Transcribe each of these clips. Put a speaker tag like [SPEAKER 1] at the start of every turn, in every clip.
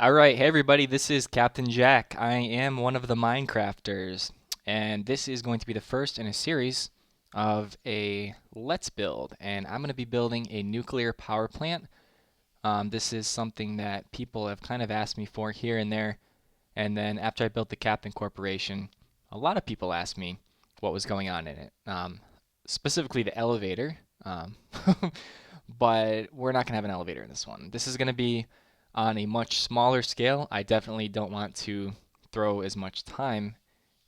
[SPEAKER 1] Alright, hey everybody, this is Captain Jack. I am one of the MindCrafters, and this is going to be the first in a series of a Let's Build, and I'm going to be building a nuclear power plant. This is something that people have kind of asked me for here and there, and then after I built the Captain Corporation, a lot of people asked me what was going on in it, specifically the elevator, um, but we're not going to have an elevator in this one. This is going to be on a much smaller scale. I definitely don't want to throw as much time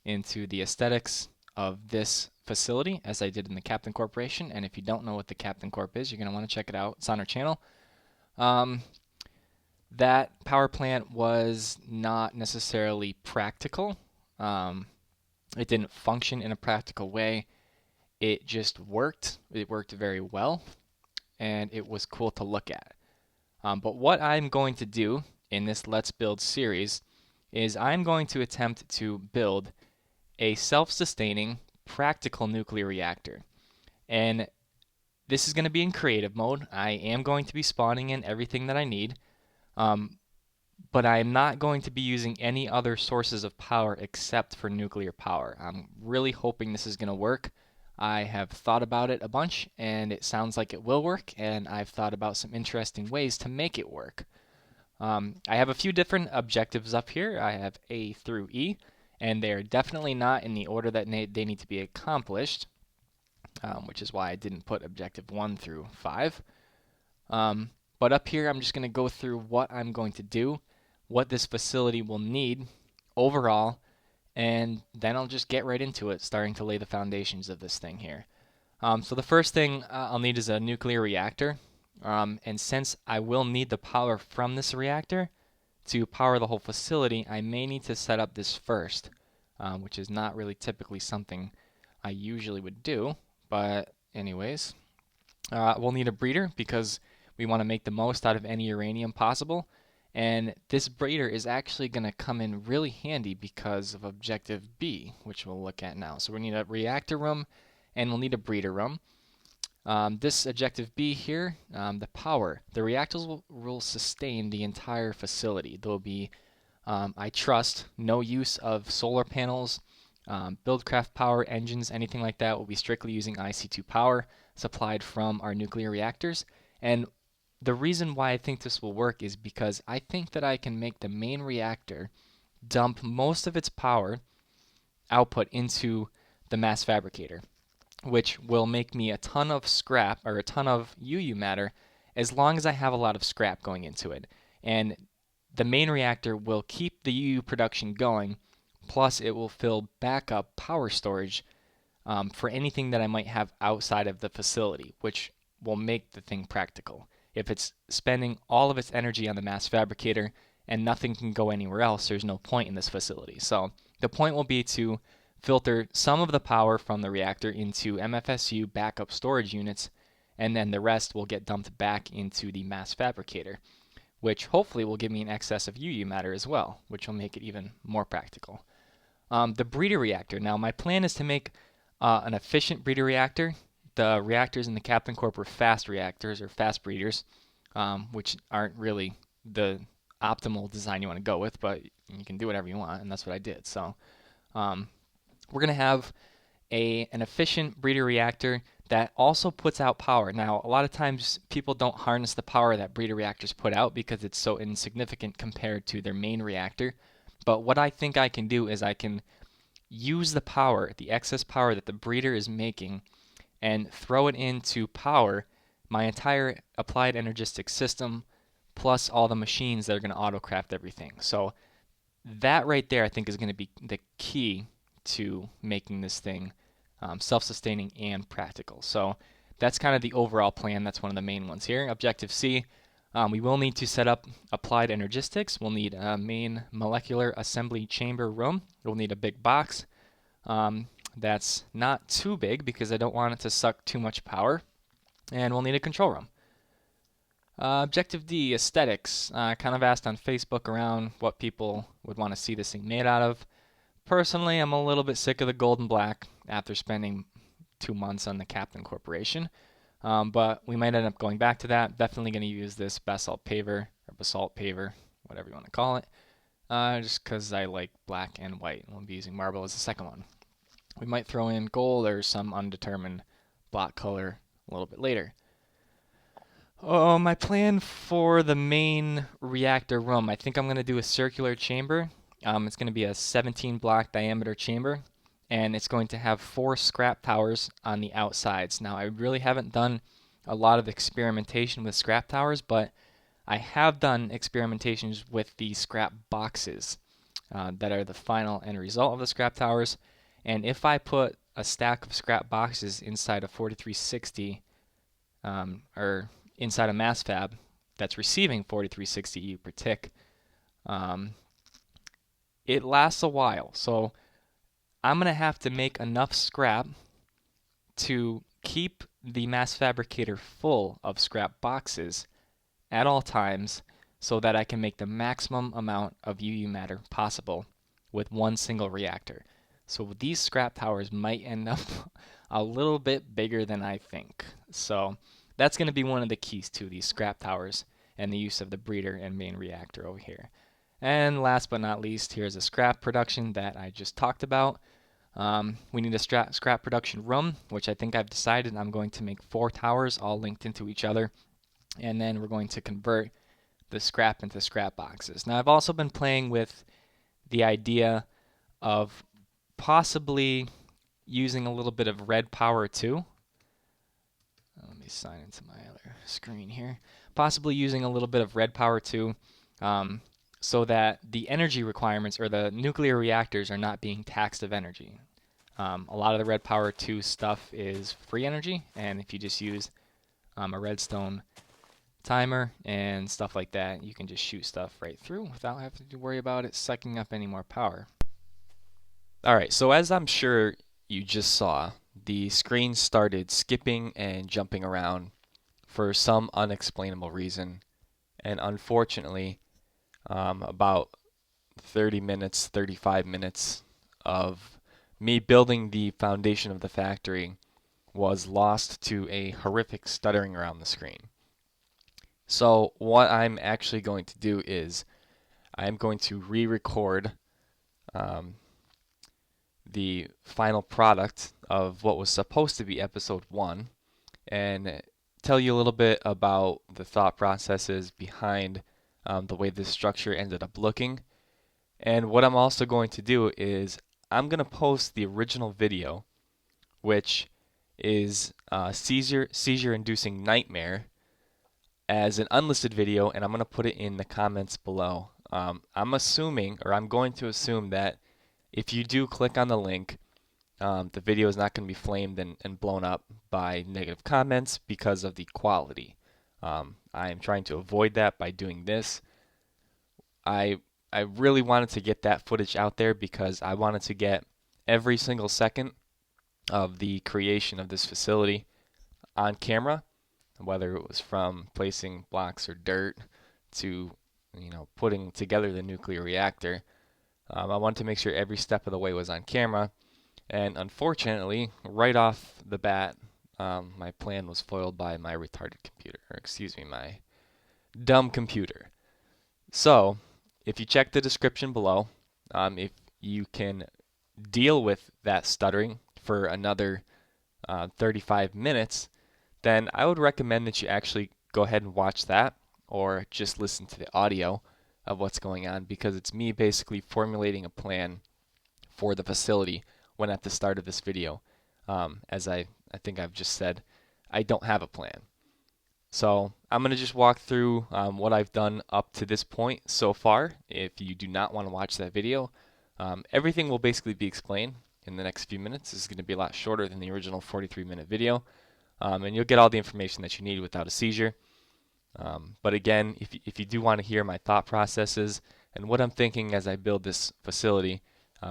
[SPEAKER 1] into the aesthetics of this facility as I did in the Captain Corporation. And if you don't know what the Captain Corp is, you're going to want to check it out. It's on our channel. Um, that power plant was not necessarily practical. Um, it didn't function in a practical way. It just worked. It worked very well, and it was cool to look at. But what I'm going to do in this Let's Build series is I'm going to attempt to build a self-sustaining practical nuclear reactor. And this is going to be in creative mode. I am going to be spawning in everything that I need, um, but I am not going to be using any other sources of power except for nuclear power. I'm really hoping this is going to work. I have thought about it a bunch, and it sounds like it will work, and I've thought about some interesting ways to make it work. I have a few different objectives up here. I have A through E, and they're definitely not in the order that they need to be accomplished, which is why I didn't put objective 1 through 5. But up here, I'm just going to go through what I'm going to do, what this facility will need overall, and then I'll just get right into it, starting to lay the foundations of this thing here. So the first thing I'll need is a nuclear reactor, and since I will need the power from this reactor to power the whole facility, I may need to set up this first, which is not really typically something I usually would do, but anyways. We'll need a breeder because we want to make the most out of any uranium possible. And this breeder is actually going to come in really handy because of objective B, which we'll look at now. So we need a reactor room and we'll need a breeder room. This objective B here, the power. The reactors will sustain the entire facility. There will be, I trust, no use of solar panels, buildcraft power, engines, anything like that. Will be strictly using IC2 power supplied from our nuclear reactors. And the reason why I think this will work is because I think that I can make the main reactor dump most of its power output into the mass fabricator, which will make me a ton of scrap or a ton of UU matter as long as I have a lot of scrap going into it. And the main reactor will keep the UU production going, plus it will fill backup power storage for anything that I might have outside of the facility, which will make the thing practical. If it's spending all of its energy on the mass fabricator and nothing can go anywhere else, there's no point in this facility. So the point will be to filter some of the power from the reactor into MFSU backup storage units, and then the rest will get dumped back into the mass fabricator, which hopefully will give me an excess of UU matter as well, which will make it even more practical. The breeder reactor. Now my plan is to make an efficient breeder reactor. The reactors in the Captain Corp are fast reactors or fast breeders, which aren't really the optimal design you want to go with, but you can do whatever you want, and that's what I did. So we're going to have an efficient breeder reactor that also puts out power. Now, a lot of times people don't harness the power that breeder reactors put out because it's so insignificant compared to their main reactor. But what I think I can do is I can use the power, the excess power that the breeder is making, and throw it into power my entire applied energistic system, plus all the machines that are going to autocraft everything. So that right there I think is going to be the key to making this thing self-sustaining and practical. So that's kind of the overall plan. That's one of the main ones here. Objective C, we will need to set up applied energistics. We'll need a main molecular assembly chamber room. We'll need a big box. That's not too big because I don't want it to suck too much power. And we'll need a control room. Objective D, aesthetics. Kind of asked on Facebook around what people would want to see this thing made out of. Personally, I'm a little bit sick of the gold and black after spending 2 months on the Captain Corporation. But we might end up going back to that. Definitely going to use this basalt paver, whatever you want to call it, just because I like black and white. We'll be using marble as the second one. We might throw in gold or some undetermined block color a little bit later. Oh, my plan for the main reactor room, I think I'm going to do a circular chamber. It's going to be a 17 block diameter chamber, and it's going to have 4 scrap towers on the outsides. Now, I really haven't done a lot of experimentation with scrap towers, but I have done experimentations with the scrap boxes that are the final end result of the scrap towers. And if I put a stack of scrap boxes inside a 4360, or inside a mass fab that's receiving 4360 EU per tick, it lasts a while. So I'm going to have to make enough scrap to keep the mass fabricator full of scrap boxes at all times so that I can make the maximum amount of UU matter possible with one single reactor. So these scrap towers might end up a little bit bigger than I think. So that's going to be one of the keys to these scrap towers and the use of the breeder and main reactor over here. And last but not least, here's a scrap production that I just talked about. We need a scrap production room, which I think I've decided I'm going to make 4 towers all linked into each other. And then we're going to convert the scrap into scrap boxes. Now, I've also been playing with the idea of possibly using a little bit of red power too. Let me sign into my other screen here. Possibly using a little bit of red power too, so that the energy requirements or the nuclear reactors are not being taxed of energy. A lot of the red power 2 stuff is free energy, and if you just use a redstone timer and stuff like that, you can just shoot stuff right through without having to worry about it sucking up any more power. Alright, so as I'm sure you just saw, the screen started skipping and jumping around for some unexplainable reason, and unfortunately about 30 minutes, 35 minutes of me building the foundation of the factory was lost to a horrific stuttering around the screen. So what I'm actually going to do is I'm going to re-record the final product of what was supposed to be episode 1 and tell you a little bit about the thought processes behind the way this structure ended up looking. And what I'm also going to do is I'm going to post the original video, which is seizure-inducing nightmare, as an unlisted video, and I'm going to put it in the comments below. I'm assuming, or I'm going to assume, that if you do click on the link, the video is not going to be flamed and blown up by negative comments because of the quality. I am trying to avoid that by doing this. I really wanted to get that footage out there because I wanted to get every single second of the creation of this facility on camera, whether it was from placing blocks or dirt to putting together the nuclear reactor. I wanted to make sure every step of the way was on camera, and unfortunately, right off the bat, my plan was foiled by my retarded computer, or excuse me, my dumb computer. So, if you check the description below, if you can deal with that stuttering for another 35 minutes, then I would recommend that you actually go ahead and watch that, or just listen to the audio of what's going on, because it's me basically formulating a plan for the facility when at the start of this video. As I think I've just said, I don't have a plan. So I'm going to just walk through what I've done up to this point so far. If you do not want to watch that video, everything will basically be explained in the next few minutes. This is going to be a lot shorter than the original 43-minute video. And you'll get all the information that you need without a seizure. But again, if you do want to hear my thought processes and what I'm thinking as I build this facility,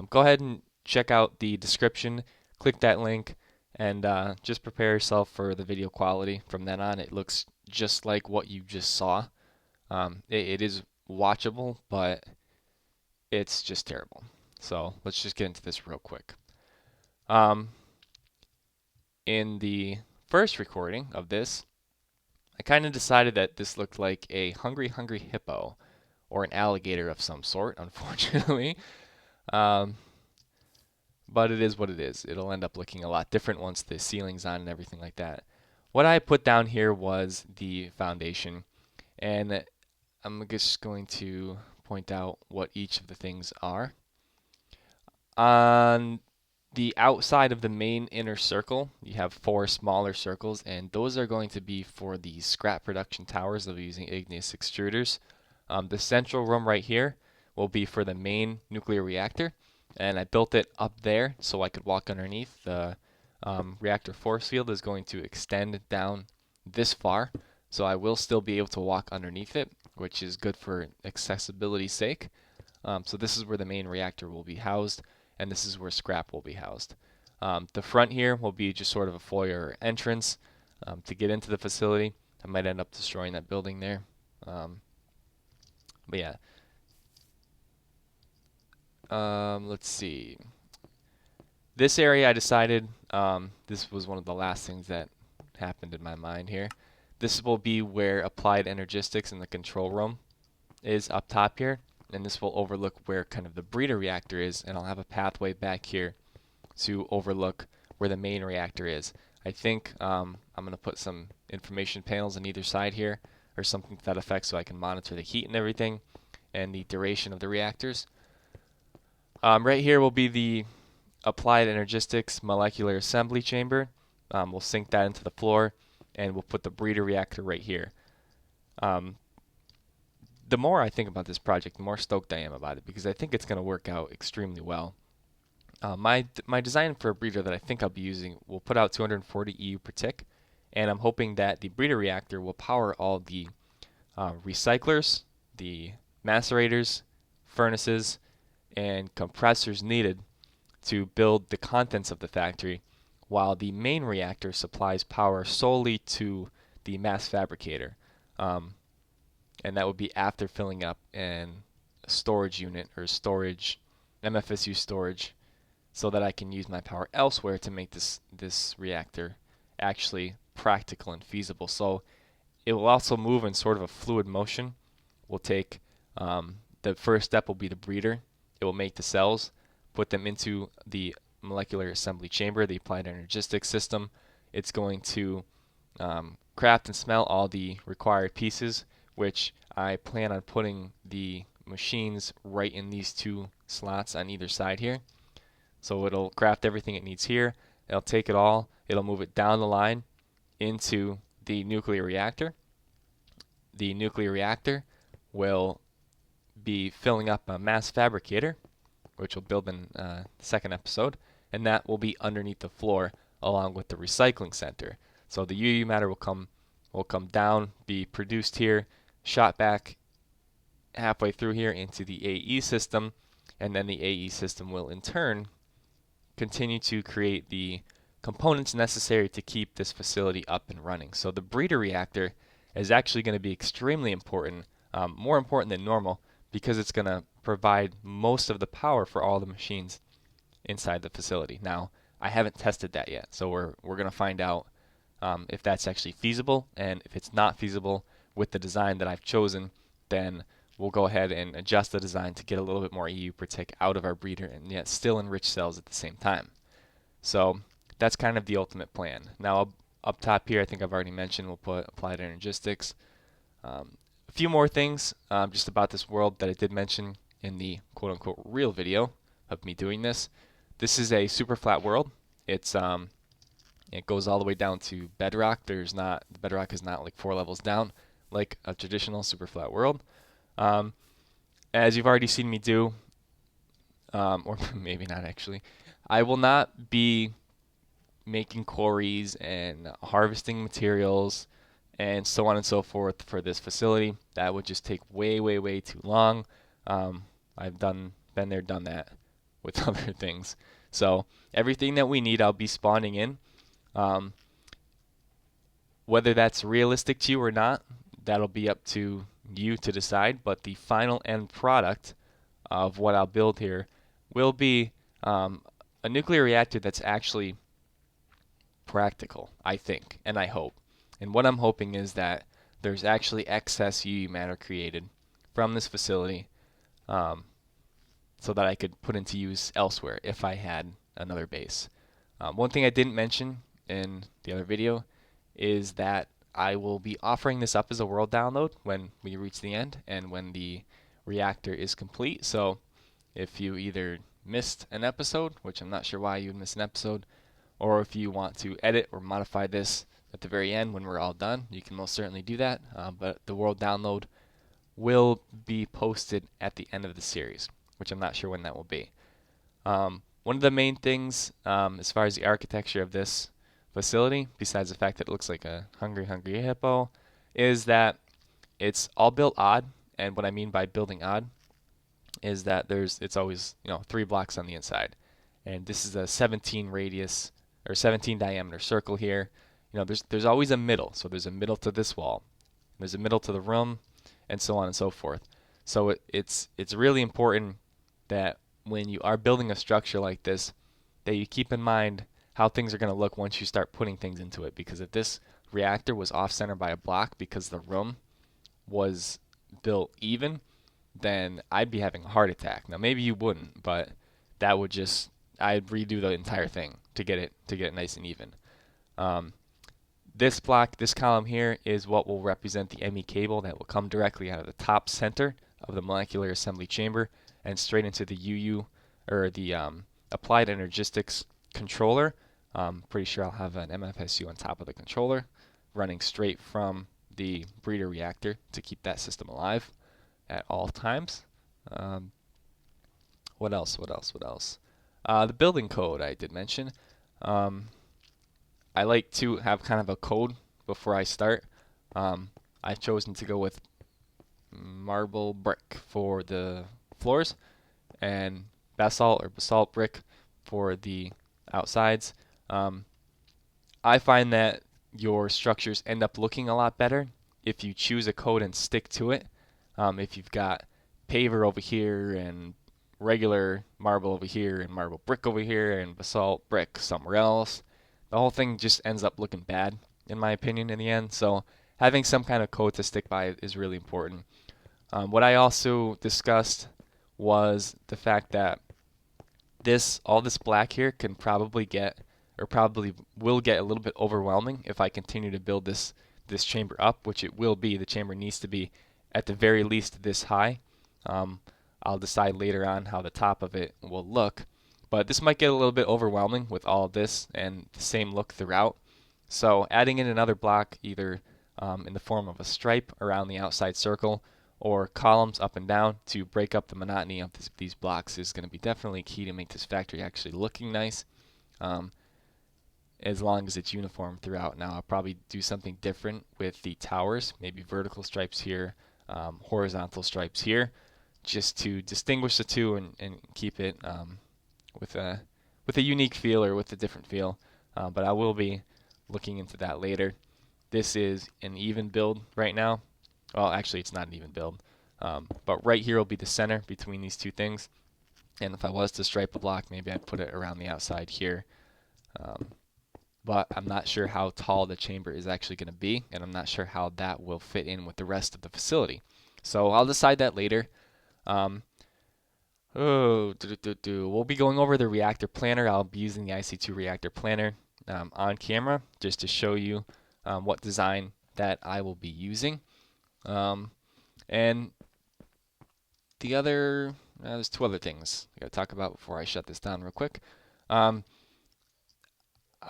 [SPEAKER 1] go ahead and check out the description, click that link, and just prepare yourself for the video quality. From then on, it looks just like what you just saw. It is watchable, but it's just terrible. So let's just get into this real quick. In the first recording of this, I kind of decided that this looked like a hungry hippo, or an alligator of some sort, unfortunately. Um, but it is what it is. It'll end up looking a lot different once the ceiling's on and everything like that. What I put down here was the foundation, and I'm just going to point out what each of the things are. On the outside of the main inner circle, you have 4 smaller circles, and those are going to be for the scrap production towers that we're using igneous extruders. The central room right here will be for the main nuclear reactor, and I built it up there so I could walk underneath. The reactor force field is going to extend down this far, so I will still be able to walk underneath it, which is good for accessibility's sake. So this is where the main reactor will be housed, and this is where scrap will be housed. The front here will be just sort of a foyer entrance to get into the facility. I might end up destroying that building there. But yeah. Let's see. This area I decided, this was one of the last things that happened in my mind here. This will be where applied energistics in the control room is up top here, and this will overlook where kind of the breeder reactor is, and I'll have a pathway back here to overlook where the main reactor is. I think I'm going to put some information panels on either side here, or something to that effect, so I can monitor the heat and everything, and the duration of the reactors. Right here will be the applied energistics molecular assembly chamber. We'll sink that into the floor, and we'll put the breeder reactor right here. The more I think about this project, the more stoked I am about it, because I think it's going to work out extremely well. My design for a breeder that I think I'll be using will put out 240 EU per tick, and I'm hoping that the breeder reactor will power all the recyclers, the macerators, furnaces, and compressors needed to build the contents of the factory, while the main reactor supplies power solely to the mass fabricator. And that would be after filling up an storage unit or storage, MFSU storage, so that I can use my power elsewhere to make this reactor actually practical and feasible. So it will also move in sort of a fluid motion. We'll take, the first step will be the breeder. It will make the cells, put them into the molecular assembly chamber, the applied energistics system. It's going to craft and smelt all the required pieces, which I plan on putting the machines right in these 2 slots on either side here. So it'll craft everything it needs here. It'll take it all. It'll move it down the line into the nuclear reactor. The nuclear reactor will be filling up a mass fabricator, which we'll build in the second episode, and that will be underneath the floor along with the recycling center. So the UU matter will come down, be produced here, shot back halfway through here into the AE system, and then the AE system will in turn continue to create the components necessary to keep this facility up and running. So the breeder reactor is actually going to be extremely important, more important than normal, because it's going to provide most of the power for all the machines inside the facility. Now, I haven't tested that yet, so we're going to find out if that's actually feasible, and if it's not feasible with the design that I've chosen, then we'll go ahead and adjust the design to get a little bit more EU per tick out of our breeder and yet still enrich cells at the same time. So that's kind of the ultimate plan. Now up top here, I think I've already mentioned, we'll put applied energistics. A few more things just about this world that I did mention in the quote-unquote real video of me doing this. This is a super flat world. It goes all the way down to bedrock. The bedrock is not like 4 levels down like a traditional super flat world. As you've already seen me do, or maybe not actually, I will not be making quarries and harvesting materials and so on and so forth for this facility. That would just take way, way, way too long. I've been there, done that with other things. So everything that we need, I'll be spawning in. Whether that's realistic to you or not, that'll be up to you to decide, but the final end product of what I'll build here will be a nuclear reactor that's actually practical, I think, and I hope. And what I'm hoping is that there's actually excess UU matter created from this facility so that I could put into use elsewhere if I had another base. One thing I didn't mention in the other video is that I will be offering this up as a world download when we reach the end and when the reactor is complete. So if you either missed an episode, which I'm not sure why you would miss an episode, or if you want to edit or modify this at the very end when we're all done, you can most certainly do that. But the world download will be posted at the end of the series, which I'm not sure when that will be. One of the main things as far as the architecture of this facility, besides the fact that it looks like a hungry hippo, is that it's all built odd. And what I mean by building odd is that it's always 3 blocks on the inside, and this is a 17 radius or 17 diameter circle here. There's always a middle, so there's a middle to this wall, there's a middle to the room, and so on and so forth. So it's really important that when you are building a structure like this, that you keep in mind how things are going to look once you start putting things into it. Because if this reactor was off center by a block because the room was built even, then I'd be having a heart attack. Now maybe you wouldn't, but that would I'd redo the entire thing to get it nice and even. This block, this column here, is what will represent the ME cable that will come directly out of the top center of the molecular assembly chamber and straight into the UU, or the applied energistics controller. Pretty sure I'll have an MFSU on top of the controller running straight from the breeder reactor to keep that system alive at all times. What else? The building code I did mention. I like to have kind of a code before I start. I've chosen to go with marble brick for the floors and basalt brick for the outsides. I find that your structures end up looking a lot better if you choose a code and stick to it. If you've got paver over here and regular marble over here and marble brick over here and basalt brick somewhere else, the whole thing just ends up looking bad, in my opinion, in the end. So having some kind of code to stick by is really important. What I also discussed was the fact that all this black here can probably will get a little bit overwhelming if I continue to build this chamber up, which it will be. The chamber needs to be at the very least this high. I'll decide later on how the top of it will look, but this might get a little bit overwhelming with all of this and the same look throughout. So adding in another block, either in the form of a stripe around the outside circle or columns up and down to break up the monotony of these blocks, is going to be definitely key to make this factory actually looking nice, as long as it's uniform throughout. Now I'll probably do something different with the towers, maybe vertical stripes here, horizontal stripes here, just to distinguish the two and keep it with a unique feel, or with a different feel. But I will be looking into that later. This is an even build right now. Well, actually it's not an even build, but right here will be the center between these two things. And if I was to stripe a block, maybe I'd put it around the outside here. But I'm not sure how tall the chamber is actually going to be, and I'm not sure how that will fit in with the rest of the facility. So I'll decide that later. We'll be going over the Reactor Planner. I'll be using the IC2 Reactor Planner on camera just to show you what design that I will be using. And the other, there's 2 other things I got to talk about before I shut this down real quick. I'm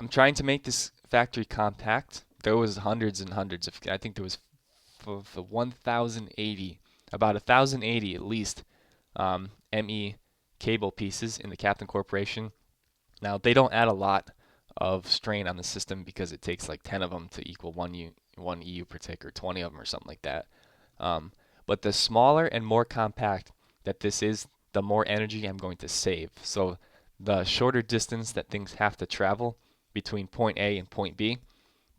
[SPEAKER 1] trying to make this factory compact. There was hundreds and hundreds of, I think there was 1,080, about 1,080 at least, ME cable pieces in the Captain Corporation. Now they don't add a lot of strain on the system because it takes like 10 of them to equal 1 EU per tick, or 20 of them or something like that. But the smaller and more compact that this is, the more energy I'm going to save. So the shorter distance that things have to travel between point A and point B,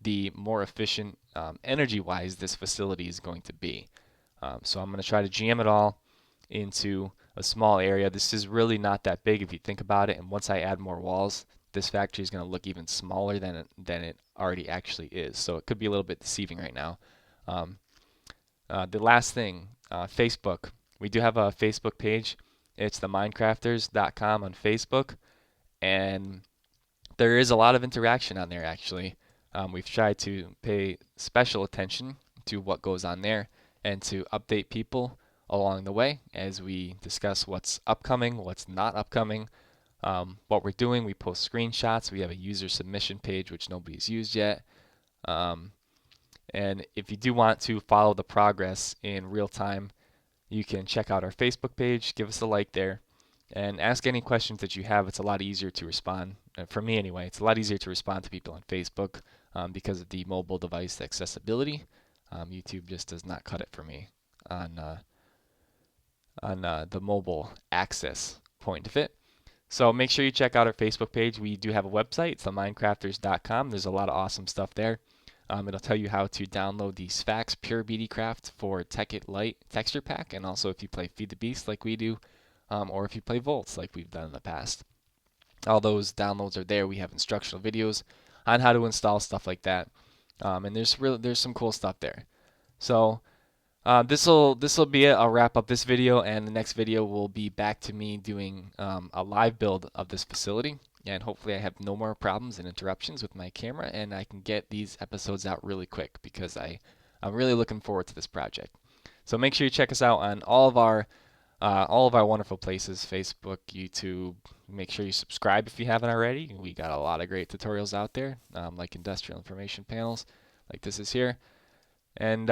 [SPEAKER 1] the more efficient energy-wise this facility is going to be. So I'm going to try to jam it all into a small area. This is really not that big if you think about it, and once I add more walls, this factory is going to look even smaller than it already actually is. So it could be a little bit deceiving right now. The last thing, Facebook. We do have a Facebook page. It's themindcrafters.com on Facebook, and there is a lot of interaction on there actually. We've tried to pay special attention to what goes on there and to update people along the way as we discuss what's upcoming, what's not upcoming, what we're doing. We post screenshots. We have a user submission page which nobody's used yet. And if you do want to follow the progress in real time, you can check out our Facebook page, give us a like there, and ask any questions that you have. It's a lot easier to respond. For me anyway, it's a lot easier to respond to people on Facebook because of the mobile device accessibility. YouTube just does not cut it for me on the mobile access point of it. So make sure you check out our Facebook page. We do have a website. It's themindcrafters.com. There's a lot of awesome stuff there. It'll tell you how to download the Sphax Pure BDcraft for Tekkit Lite texture pack, and also if you play Feed the Beast like we do, or if you play Volts like we've done in the past. All those downloads are there. We have instructional videos on how to install stuff like that, and there's some cool stuff there. So this'll be it. I'll wrap up this video, and the next video will be back to me doing a live build of this facility. And hopefully I have no more problems and interruptions with my camera, and I can get these episodes out really quick because I'm really looking forward to this project. So make sure you check us out on all of our wonderful places: Facebook, YouTube. Make sure you subscribe if you haven't already. We got a lot of great tutorials out there, like industrial information panels, like this is here. And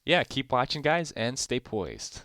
[SPEAKER 1] yeah, keep watching, guys, and stay poised.